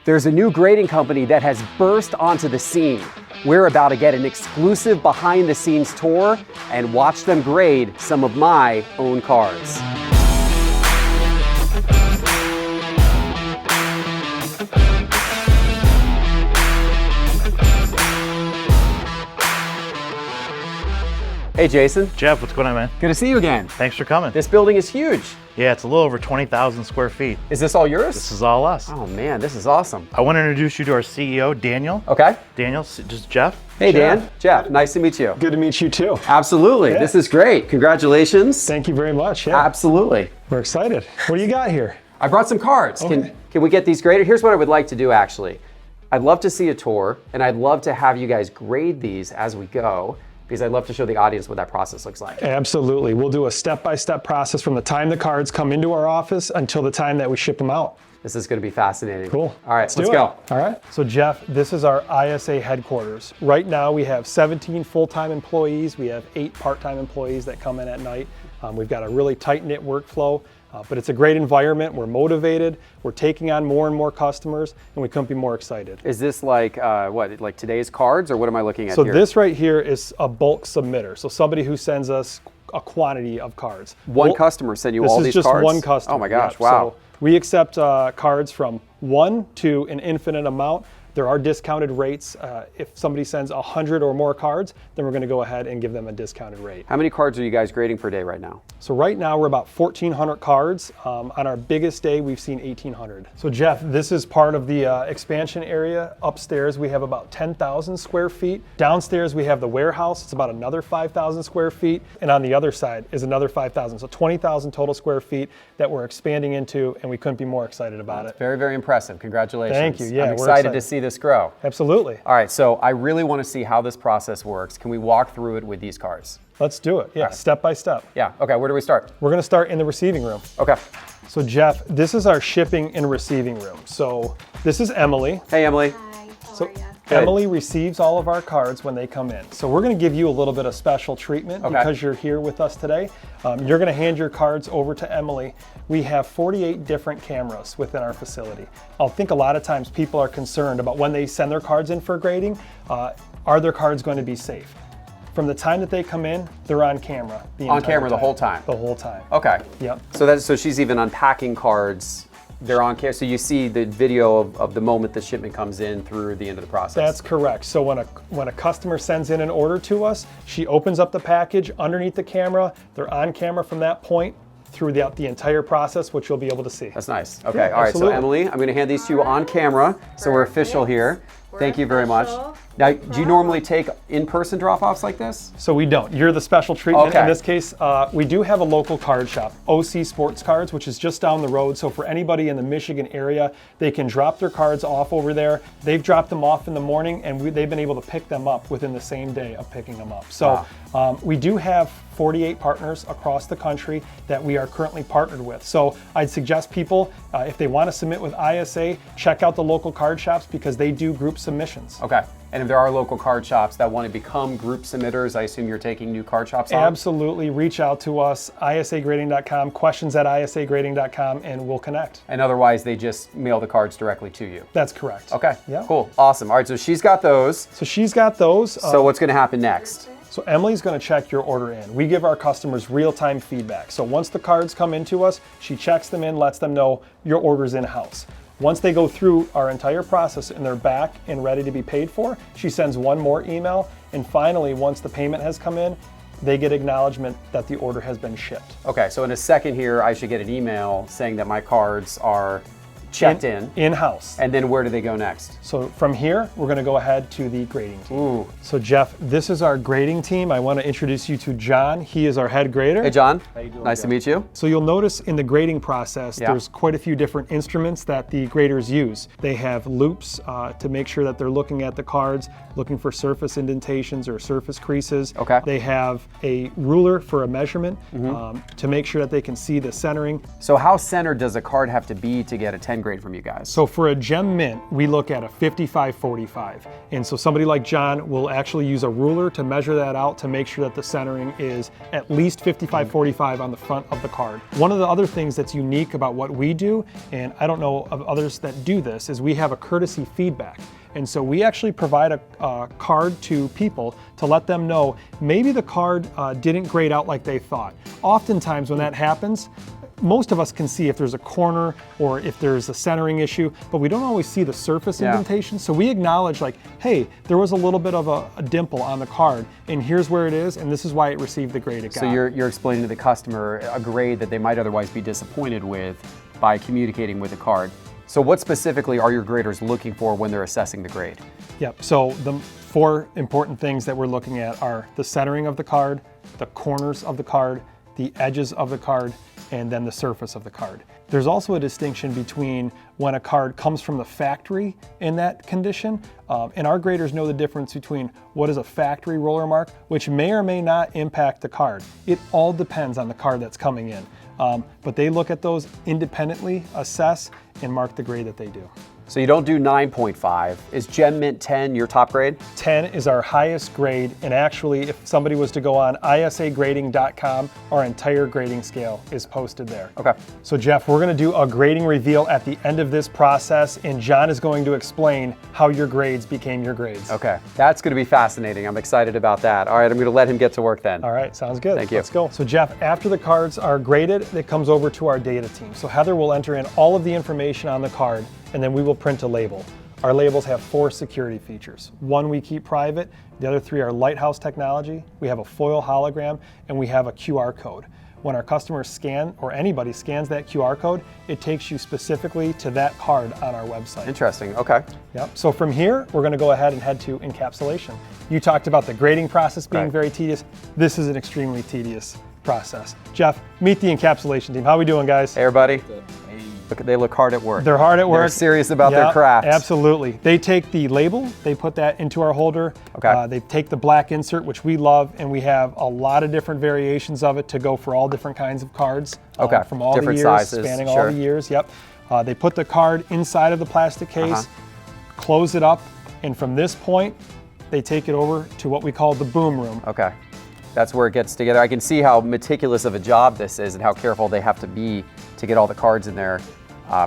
There's a new grading company that has burst onto the scene. We're about to get an exclusive behind-the-scenes tour and watch them grade some of my own cars. Hey Jason. Jeff, what's going on, man? Good to see you again. Thanks for coming. This building is huge. Yeah, it's a little over 20,000 square feet. Is this all yours? This is all us. Oh man, this is awesome. I want to introduce you to our CEO, Daniel. Okay. Daniel, just Jeff. Hey Dan. Jeff, nice to meet you. Good to meet you too. Absolutely. Yeah. This is great. Congratulations. Thank you very much. Yeah. Absolutely. We're excited. What do you got here? I brought some cards. Okay. Can we get these graded? Here's what I would like to do actually. I'd love to see a tour and I'd love to have you guys grade these as we go, because I'd love to show the audience what that process looks like. Absolutely. We'll do a step-by-step process from the time the cards come into our office until the time that we ship them out. This is going to be fascinating. Cool. All right, let's go. All right. So Jeff, this is our ISA headquarters. Right now we have 17 full-time employees. We have 8 part-time employees that come in at night. We've got a really tight-knit workflow. But it's a great environment. We're motivated. We're taking on more and more customers, and we couldn't be more excited. Is this like like today's cards, or what am I looking at here? So this right here is a bulk submitter. So somebody who sends us a quantity of cards. One customer send you all these cards? This is just one customer. Oh my gosh! Yep. Wow. So we accept cards from 1 to an infinite amount. There are discounted rates. If somebody sends 100 or more cards, then we're going to go ahead and give them a discounted rate. How many cards are you guys grading per day right now? So right now we're about 1,400 cards. On our biggest day, we've seen 1,800. So Jeff, this is part of the expansion area. Upstairs, we have about 10,000 square feet. Downstairs, we have the warehouse. It's about another 5,000 square feet. And on the other side is another 5,000. So 20,000 total square feet that we're expanding into, and we couldn't be more excited about it. Very, very impressive. Congratulations. Thank you. Yeah, I'm excited to see this grow. Absolutely. All right, so I really want to see how this process works. Can we walk through it with these cards? Let's do it. Yeah, step by step. Yeah, okay, where do we start? We're going to start in the receiving room. Okay. So Jeff, this is our shipping and receiving room. So this is Emily. Hey Emily. Hi, how are you? Emily receives all of our cards when they come in. So we're going to give you a little bit of special treatment because you're here with us today. You're going to hand your cards over to Emily. We have 48 different cameras within our facility. I think a lot of times people are concerned about when they send their cards in for grading, are their cards going to be safe? From the time that they come in, they're on camera. On camera the whole time? The whole time. Okay. Yep. So she's even unpacking cards. They're on camera, so you see the video of the moment the shipment comes in through the end of the process. That's correct. So when a customer sends in an order to us, she opens up the package underneath the camera. They're on camera from that point throughout the entire process, which you'll be able to see. That's nice. Okay, yeah, all right, absolutely. so Emily, I'm gonna hand these to you on camera, so we're official here. Thank you very much. Now, do you normally take in-person drop-offs like this? So we don't. You're the special treatment. Okay. In this case, we do have a local card shop, OC Sports Cards, which is just down the road. So for anybody in the Michigan area, they can drop their cards off over there. They've dropped them off in the morning, and they've been able to pick them up within the same day of picking them up. So we do have 48 partners across the country that we are currently partnered with. So I'd suggest people, if they want to submit with ISA, check out the local card shops because they do group submissions. Okay. And if there are local card shops that want to become group submitters, I assume you're taking new card shops on? Absolutely. Reach out to us, isagrading.com, questions@isagrading.com, and we'll connect. And otherwise, they just mail the cards directly to you? That's correct. Okay, Yeah. Cool, awesome. All right, so she's got those. So she's got those. So what's going to happen next? So Emily's going to check your order in. We give our customers real-time feedback. So once the cards come into us, she checks them in, lets them know your order's in-house. Once they go through our entire process and they're back and ready to be paid for, she sends one more email. And finally, once the payment has come in, they get acknowledgement that the order has been shipped. Okay, so in a second here, I should get an email saying that my cards are checked in-house. And then where do they go next? So from here, we're going to go ahead to the grading team. Ooh. So Jeff, this is our grading team. I want to introduce you to John. He is our head grader. Hey John, how you doing, nice to meet you. So you'll notice in the grading process, there's quite a few different instruments that the graders use. They have loops to make sure that they're looking at the cards, looking for surface indentations or surface creases. Okay. They have a ruler for a measurement to make sure that they can see the centering. So how centered does a card have to be to get a 10 grade from you guys? So for a gem mint, we look at a 55-45. And so somebody like John will actually use a ruler to measure that out to make sure that the centering is at least 55-45 on the front of the card. One of the other things that's unique about what we do, and I don't know of others that do this, is we have a courtesy feedback. And so we actually provide a card to people to let them know maybe the card didn't grade out like they thought. Oftentimes when that happens, most of us can see if there's a corner or if there's a centering issue, but we don't always see the surface indentation. So we acknowledge like, hey, there was a little bit of a dimple on the card, and here's where it is, and this is why it received the grade it got. So you're explaining to the customer a grade that they might otherwise be disappointed with by communicating with the card. So what specifically are your graders looking for when they're assessing the grade? Yep, so the 4 important things that we're looking at are the centering of the card, the corners of the card, the edges of the card, and then the surface of the card. There's also a distinction between when a card comes from the factory in that condition, and our graders know the difference between what is a factory roller mark, which may or may not impact the card. It all depends on the card that's coming in. But they look at those independently, assess, and mark the grade that they do. So you don't do 9.5. Is Gem Mint 10 your top grade? 10 is our highest grade, and actually if somebody was to go on isagrading.com, our entire grading scale is posted there. Okay. So Jeff, we're going to do a grading reveal at the end of this process, and John is going to explain how your grades became your grades. Okay, that's going to be fascinating. I'm excited about that. All right, I'm going to let him get to work then. All right, sounds good. Thank you. Let's go. So Jeff, after the cards are graded, it comes over to our data team. So Heather will enter in all of the information on the card, and then we will print a label. Our labels have 4 security features. 1 we keep private, the other 3 are lighthouse technology, we have a foil hologram, and we have a QR code. When our customers scan, or anybody scans that QR code, it takes you specifically to that card on our website. Interesting, okay. Yep. So from here, we're going to go ahead and head to encapsulation. You talked about the grading process being very tedious. This is an extremely tedious process. Jeff, meet the encapsulation team. How we doing, guys? Hey everybody. Look, they look hard at work. They're hard at work. They're serious about their craft. Absolutely. They take the label, they put that into our holder. Okay. They take the black insert, which we love, and we have a lot of different variations of it to go for all different kinds of cards. Okay. From all Different the years, sizes, spanning sure. all the years. Yep. They put the card inside of the plastic case, close it up, and from this point, they take it over to what we call the boom room. Okay. That's where it gets together. I can see how meticulous of a job this is and how careful they have to be to get all the cards in there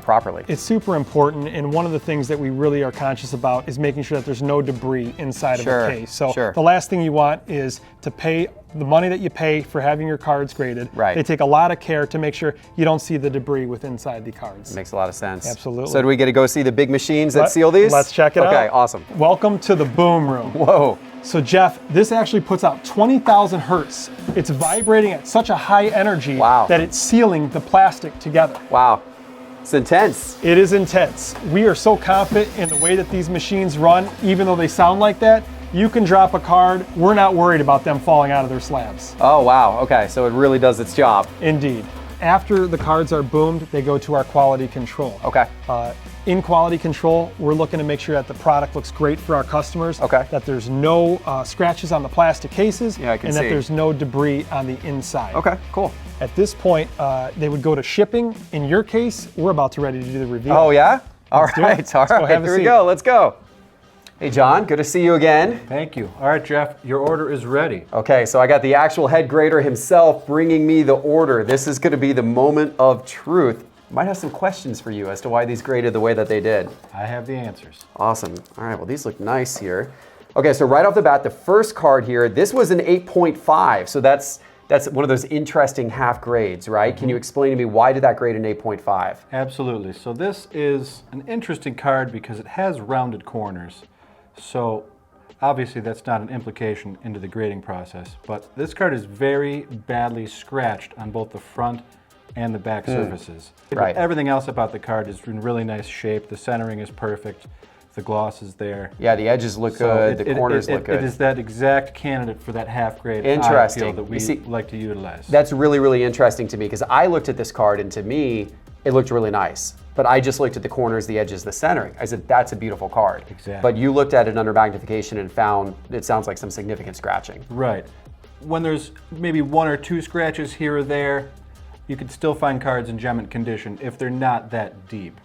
properly. It's super important, and one of the things that we really are conscious about is making sure that there's no debris inside of the case. So the last thing you want is to pay the money that you pay for having your cards graded. Right. They take a lot of care to make sure you don't see the debris with inside the cards. Makes a lot of sense. Absolutely. So do we get to go see the big machines that seal these? Let's check it out. Okay, awesome. Welcome to the boom room. Whoa. So Jeff, this actually puts out 20,000 hertz. It's vibrating at such a high energy that it's sealing the plastic together. Wow. It's intense. It is intense. We are so confident in the way that these machines run, even though they sound like that. You can drop a card. We're not worried about them falling out of their slabs. Oh, wow. Okay, so it really does its job. Indeed. After the cards are boomed, they go to our quality control. Okay. In quality control, we're looking to make sure that the product looks great for our customers, that there's no scratches on the plastic cases, and that there's no debris on the inside. Okay, cool. At this point, they would go to shipping. In your case, we're about to ready to do the reveal. Oh, yeah? All right. Here we go. Let's go. Hey, John, good to see you again. Thank you. All right, Jeff, your order is ready. Okay, so I got the actual head grader himself bringing me the order. This is going to be the moment of truth. Might have some questions for you as to why these graded the way that they did. I have the answers. Awesome. All right, well, these look nice here. Okay, so right off the bat, the first card here, this was an 8.5, so that's one of those interesting half grades, right? Mm-hmm. Can you explain to me why did that grade an 8.5? Absolutely. So this is an interesting card because it has rounded corners. So obviously that's not an implication into the grading process, but this card is very badly scratched on both the front and the back surfaces. But everything else about the card is in really nice shape. The centering is perfect. The gloss is there. Yeah, the edges look good. The corners look good. It is that exact candidate for that half grade interesting that we like to utilize. That's really, really interesting to me because I looked at this card and to me, it looked really nice. But I just looked at the corners, the edges, the centering. I said, that's a beautiful card. Exactly. But you looked at it under magnification and found it sounds like some significant scratching. Right. When there's maybe 1 or 2 scratches here or there, you could still find cards in gem mint condition if they're not that deep.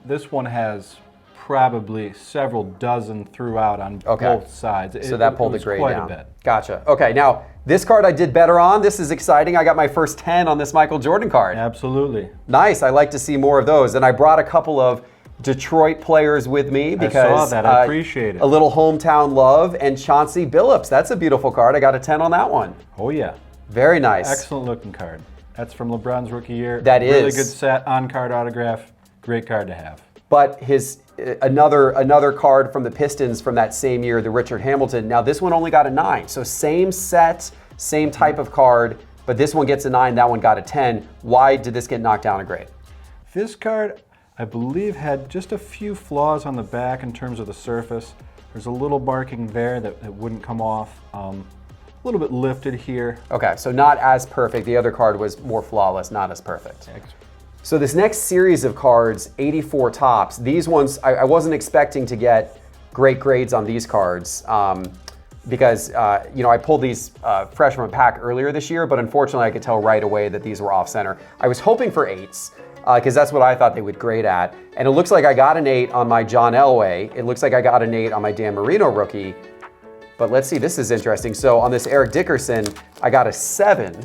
This one has probably several dozen throughout on Okay. both sides. So that pulled it the was grade quite down. a bit. Gotcha. Okay, now this card I did better on. This is exciting. I got my first 10 on this Michael Jordan card. Absolutely. Nice. I like to see more of those. And I brought a couple of Detroit players with me because saw that. I appreciate it. A little hometown love, and Chauncey Billups. That's a beautiful card. I got a 10 on that one. Oh yeah. Very nice. Excellent looking card. That's from LeBron's rookie year. That really is. good set, on-card autograph. Great card to have. But his another card from the Pistons from that same year, the Richard Hamilton. Now this one only got a 9. So same set, same type of card, but this one gets a 9, that one got a 10. Why did this get knocked down a grade? This card, I believe, had just a few flaws on the back in terms of the surface. There's a little marking there that wouldn't come off. A little bit lifted here. Okay, so not as perfect. The other card was more flawless, not as perfect. So this next series of cards, 84 tops, these ones, I wasn't expecting to get great grades on these cards because I pulled these fresh from a pack earlier this year, but unfortunately I could tell right away that these were off center. I was hoping for 8s because that's what I thought they would grade at. And it looks like I got an 8 on my John Elway. It looks like I got an 8 on my Dan Marino rookie. But let's see, this is interesting. So on this Eric Dickerson, I got a 7,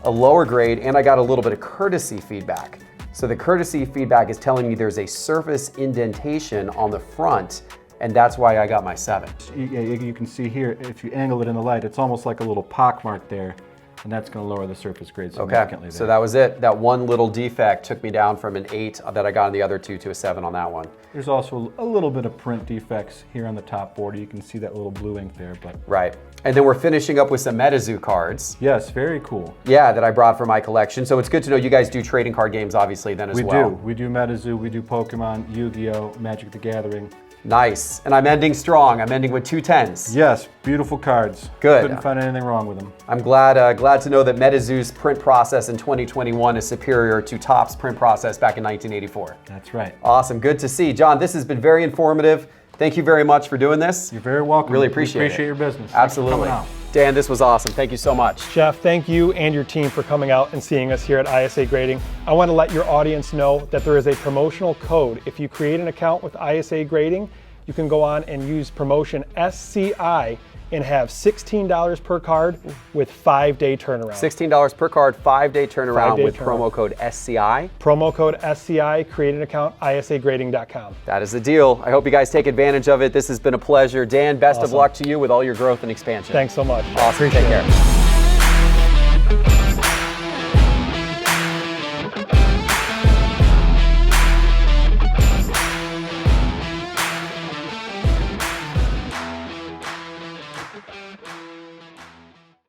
a lower grade, and I got a little bit of courtesy feedback. So the courtesy feedback is telling me there's a surface indentation on the front, and that's why I got my 7. You can see here, if you angle it in the light, it's almost like a little pock mark there, and that's going to lower the surface grade significantly. Okay, so that was it. That one little defect took me down from an 8 that I got on the other two to a 7 on that one. There's also a little bit of print defects here on the top border. You can see that little blue ink there, but Right. And then we're finishing up with some MetaZoo cards. yes, very cool. Yeah, that I brought for my collection. So it's good to know you guys do trading card games, obviously, then as well. We do MetaZoo, we do Pokemon, Yu-Gi-Oh, Magic the Gathering. Nice. And I'm ending strong. I'm ending with 2 10s. Yes, beautiful cards. Good. Couldn't find anything wrong with them. I'm glad to know that MetaZoo's print process in 2021 is superior to Topps print process back in 1984. That's right. Awesome. Good to see. John, this has been very informative. Thank you very much for doing this. You're very welcome. Really appreciate it. Appreciate your business. Thanks for Absolutely. coming out. Dan, this was awesome. Thank you so much. Jeff, thank you and your team for coming out and seeing us here at ISA Grading. I want to let your audience know that there is a promotional code. If you create an account with ISA Grading, you can go on and use promotion SCI and have $16 per card with 5-day turnaround. $16 per card, 5-day turnaround 5-day with turnaround. promo code SCI. Promo code SCI, create an account, isagrading.com. That is the deal. I hope you guys take advantage of it. This has been a pleasure. Dan, best of Awesome. luck to you with all your growth and expansion. Thanks so much. Awesome. Appreciate Take care. it.